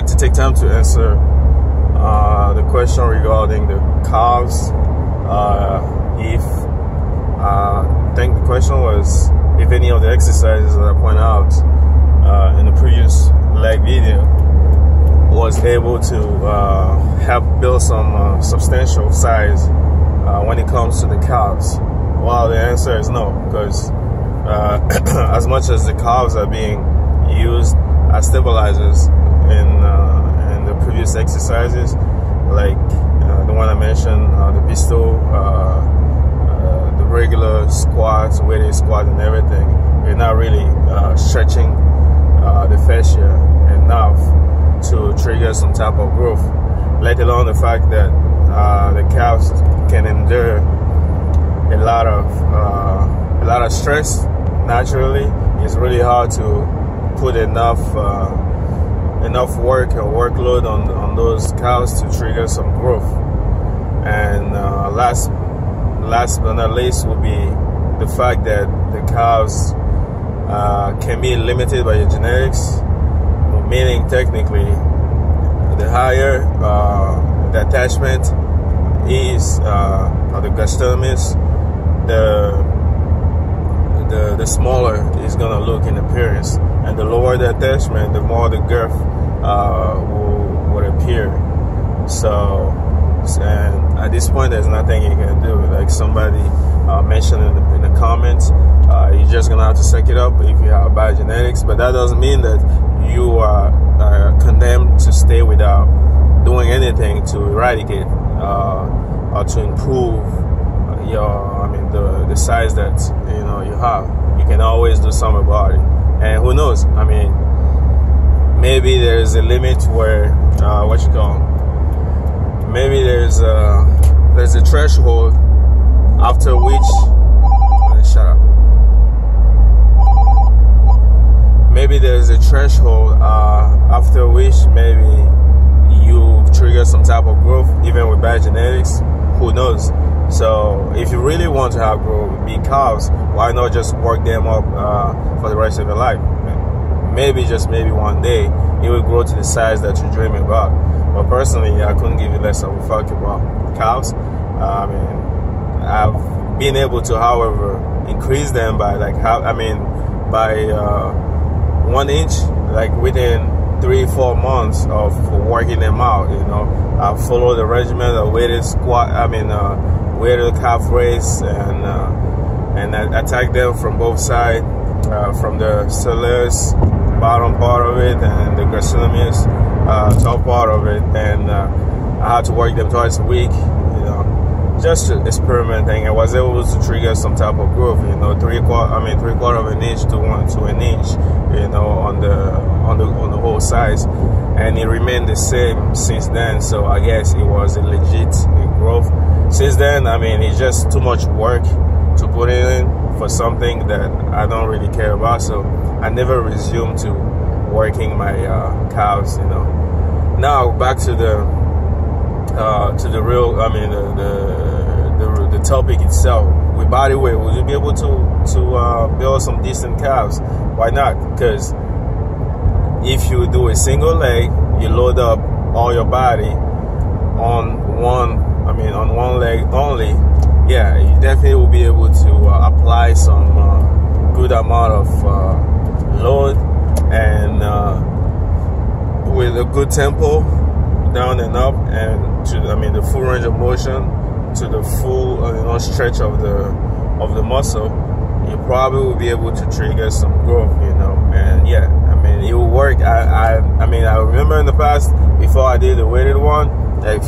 to take time to answer the question regarding the calves. I think the question was if any of the exercises that I pointed out in the previous leg video was able to help build some substantial size when it comes to the calves. Well, the answer is no, because as much as the calves are being used as stabilizers in the previous exercises, like the one I mentioned, the pistol, the regular squats, weighted squat and everything, you're not really stretching the fascia enough to trigger some type of growth, let alone the fact that the calves can endure a lot of stress naturally. It's really hard to put enough work or workload on those calves to trigger some growth. And last but not least would be the fact that the calves can be limited by your genetics, meaning technically the higher the attachment is of the gastrocnemius, the smaller it's gonna look in appearance, and the lower the attachment, the more the girth would appear. So, and at this point, there's nothing you can do. Like somebody mentioned in the comments, you're just gonna have to suck it up if you have bad genetics. But that doesn't mean that you are condemned to stay without doing anything to eradicate or to improve the size that you have. You can always do something about it, and who knows? I mean, maybe there's a limit where maybe there's a threshold after which shut up. Maybe there's a threshold after which maybe you trigger some type of growth, even with bad genetics. Who knows? So if you really want to have growth, big calves, why not just work them up for the rest of your life? Maybe, just maybe one day, it will grow to the size that you're dreaming about. But personally, I couldn't give you less of a fuck about calves. I mean, I've been able to, however, increase them by by 1 inch, like within 3-4 months of working them out. I follow the regimen of weighted squat, weighted calf raise, and I attack them from both sides, from the soleus, bottom part of it, and the gastrocnemius, top part of it, and I had to work them twice a week, just experimenting. I was able to trigger some type of growth, three-quarter of an inch to an inch, on the whole size, and it remained the same since then. So I guess it was a legit growth. Since then, it's just too much work to put in for something that I don't really care about. So I never resumed to working my calves. Now back to the real, the topic itself. With bodyweight, will you be able to build some decent calves? Why not? Because if you do a single leg, you load up all your body on one leg only. Yeah, you definitely will be able to apply some good amount of load, and with a good tempo, down and up, and to the full range of motion, to the full stretch of the muscle, you probably will be able to trigger some growth, and yeah, it will work. I remember in the past, before I did the weighted one, like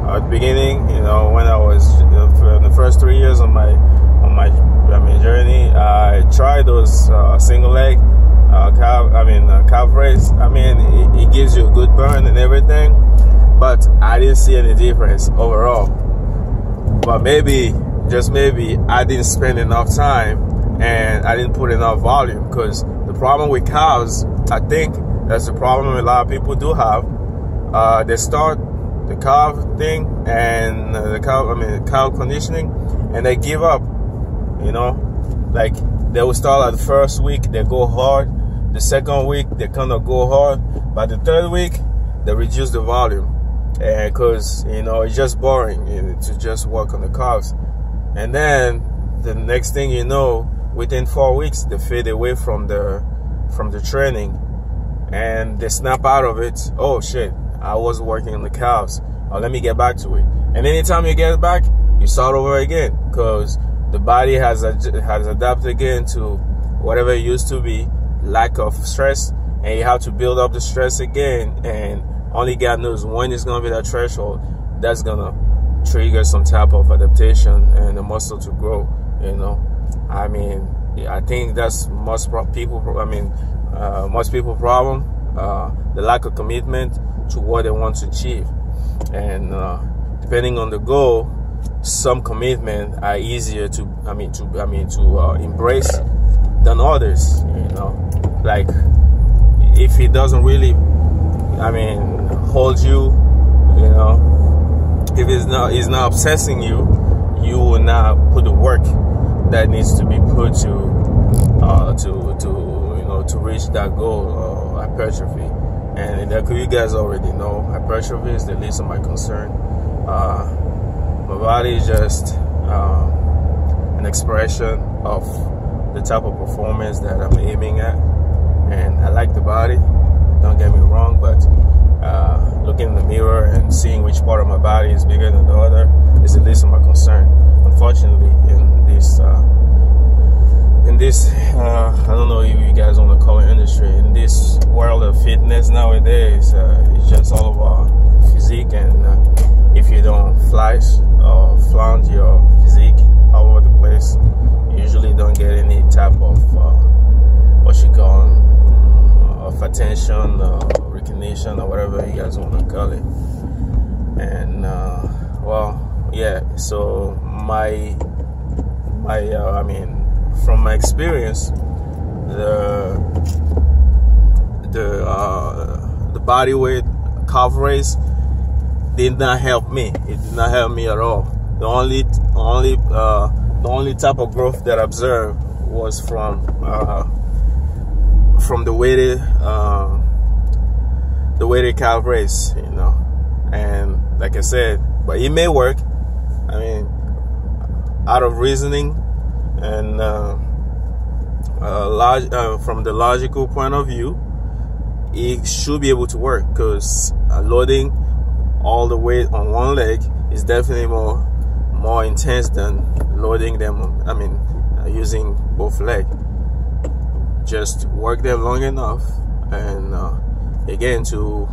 at the beginning, when I was in the first 3 years of my journey, I tried those single leg calf raise. It gives you a good burn and everything, but I didn't see any difference overall. But maybe, just maybe, I didn't spend enough time and I didn't put enough volume, because the problem with calves, I think that's the problem a lot of people do have. They start the calf thing and calf conditioning, and they give up. Like they will start at the first week, they go hard. The second week, they kind of go hard. By the third week, they reduce the volume, and because it's just boring to just work on the calves. And then the next thing you know, within 4 weeks, they fade away from the training, and they snap out of it. Oh shit, I was working on the calves. Oh, let me get back to it. And anytime you get back, you start over again, because the body has adapted again to whatever it used to be, lack of stress, and you have to build up the stress again. And only God knows when it's gonna be that threshold that's gonna trigger some type of adaptation and the muscle to grow. I mean, I think that's most people problem. The lack of commitment to what they want to achieve, and depending on the goal, some commitment are easier to embrace than others. Like if it doesn't really hold you, if it's not obsessing you, you will not put the work that needs to be put to reach that goal. Hypertrophy, and you guys already know, hypertrophy is the least of my concern. My body is just an expression of the type of performance that I'm aiming at, and I like the body, don't get me wrong, but looking in the mirror and seeing which part of my body is bigger than the other is the least of my concern. Unfortunately, in this I don't know if you guys want to call it industry, in this world of fitness nowadays, it's just all about physique, and if you don't flash or flaunt your physique all over the place, you usually don't get any type of of attention or recognition or whatever you guys want to call it. And so from my experience, the body weight calf raise did not help me. It did not help me at all. The only type of growth that I observed was from the weighted calf raise, and like I said, but it may work. Out of reasoning and from the logical point of view, it should be able to work, because loading all the weight on one leg is definitely more intense than loading them. Using both legs. Just work them long enough, and again to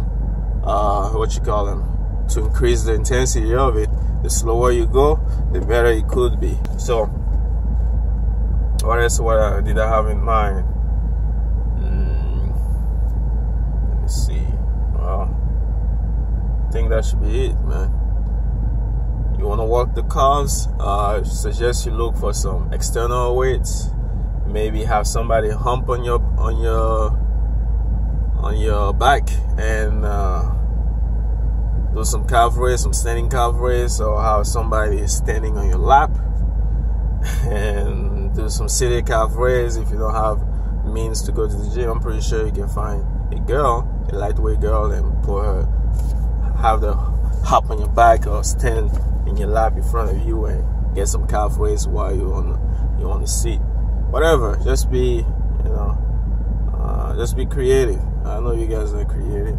to increase the intensity of it. The slower you go, the better it could be. So what else did I have in mind? Let me see. Well, I think that should be it, man. You want to work the calves, I suggest you look for some external weights. Maybe have somebody hump on your back, and do some calf raise, some standing calf raise, or have somebody standing on your lap, and do some seated calf raise. If you don't have means to go to the gym, I'm pretty sure you can find a lightweight girl, and have the hop on your back or stand in your lap in front of you and get some calf raise while you're on the seat. Whatever, just be creative. I know you guys are creative.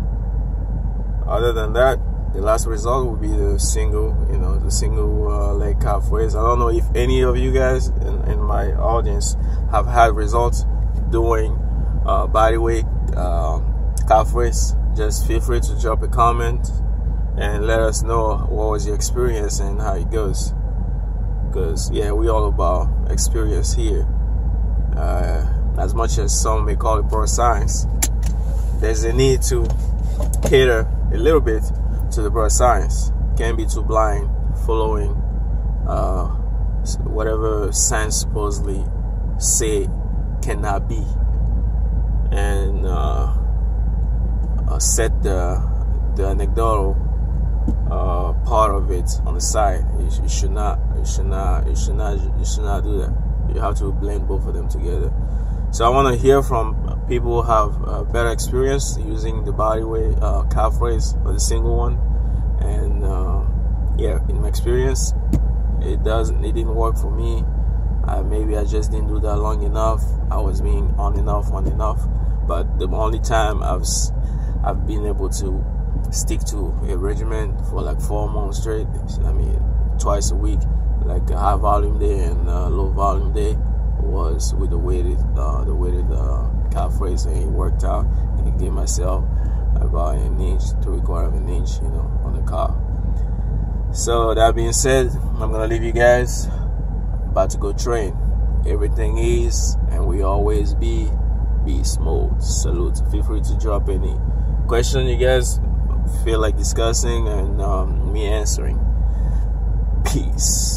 Other than that, the last result will be the single leg calf raise. I don't know if any of you guys in my audience have had results doing bodyweight calf raise. Just feel free to drop a comment and let us know what was your experience and how it goes. Because we all about experience here. As much as some may call it broad science, there's a need to cater a little bit to the broad science. Can't be too blind following whatever science supposedly say cannot be, and set the anecdotal part of it on the side. You should not do that. You have to blend both of them together. So I want to hear from people who have better experience using the Bodyweight calf raise or the single one. And yeah, in my experience, it didn't work for me. Maybe I just didn't do that long enough. I was being on and off. But the only time I've been able to stick to a regimen for like 4 months straight, I mean twice a week, like a high volume day and a low volume day, was with the weighted calf raise, and it worked out. And I gave myself about 1 inch to 1/4 of an inch, you know, on the calf. So that being said, I'm gonna leave you guys. I'm about to go train. Everything is and we always be smooth. Salute. Feel free to drop any question you guys feel like discussing and me answering. Peace.